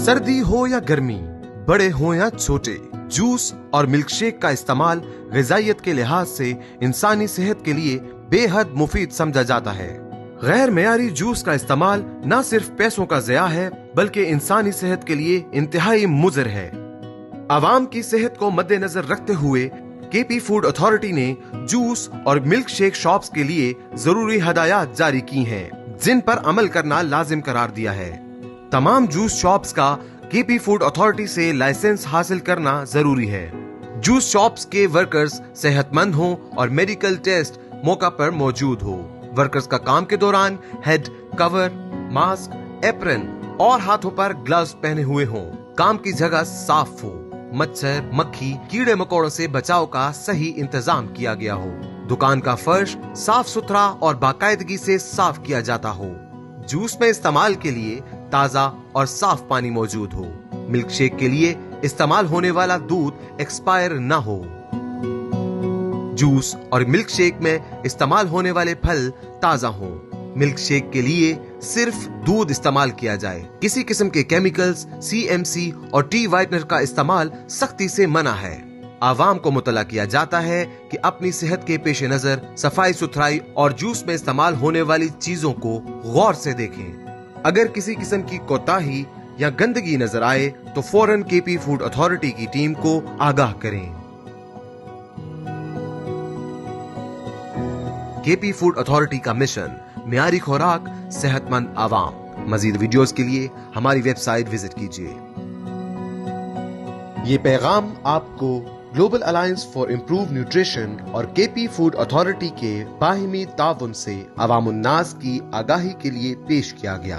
सर्दी हो या गर्मी, बड़े हो या छोटे, जूस और मिल्क शेक का इस्तेमाल ग़िज़ाइयत के लिहाज से इंसानी सेहत के लिए बेहद मुफीद समझा जाता है। गैर मेयारी जूस का इस्तेमाल न सिर्फ पैसों का ज़िया है बल्कि इंसानी सेहत के लिए इंतहाई मुज़र है। आवाम की सेहत को मद्देनजर रखते हुए केपी फूड अथॉरिटी ने जूस और मिल्क शेक शॉप्स के लिए जरूरी हदायत जारी की हैं, जिन पर अमल करना लाजिम करार दिया है। तमाम जूस शॉप्स का केपी फूड अथॉरिटी से लाइसेंस हासिल करना जरूरी है। जूस शॉप्स के वर्कर्स सेहतमंद हों और मेडिकल टेस्ट मौका पर मौजूद हो। वर्कर्स का काम के दौरान हेड कवर, मास्क, एप्रन और हाथों पर ग्लव्स पहने हुए हों। काम की जगह साफ हो, मच्छर, मक्खी, कीड़े मकोड़ों से बचाव का सही इंतजाम किया गया हो। दुकान का फर्श साफ सुथरा और बाकायदगी से साफ किया जाता हो। जूस में इस्तेमाल के लिए ताज़ा और साफ पानी मौजूद हो। मिल्क शेक के लिए इस्तेमाल होने वाला दूध एक्सपायर न हो। जूस और मिल्क शेक में इस्तेमाल होने वाले फल ताज़ा हों। मिल्क शेक के लिए सिर्फ दूध इस्तेमाल किया जाए। किसी किस्म के केमिकल्स, CMC और टी वाइटनर का इस्तेमाल सख्ती से मना है। आवाम को मुतला किया जाता है कि अपनी सेहत के पेश नजर सफाई सुथराई और जूस में इस्तेमाल होने वाली चीजों को गौर से देखें। अगर किसी किस्म की कोताही या गंदगी नजर आए तो फौरन केपी फूड अथॉरिटी की टीम को आगाह करें। केपी फूड अथॉरिटी का मिशन मियारी खुराक, सेहतमंद आवाम। मजीद वीडियोस के लिए हमारी वेबसाइट विजिट कीजिए। ये पैगाम आपको global alliance for improve nutrition और केपी फूड अथॉरिटी के बाहिमी ताउन से अवामुन्नास की आगाही के लिए पेश किया गया।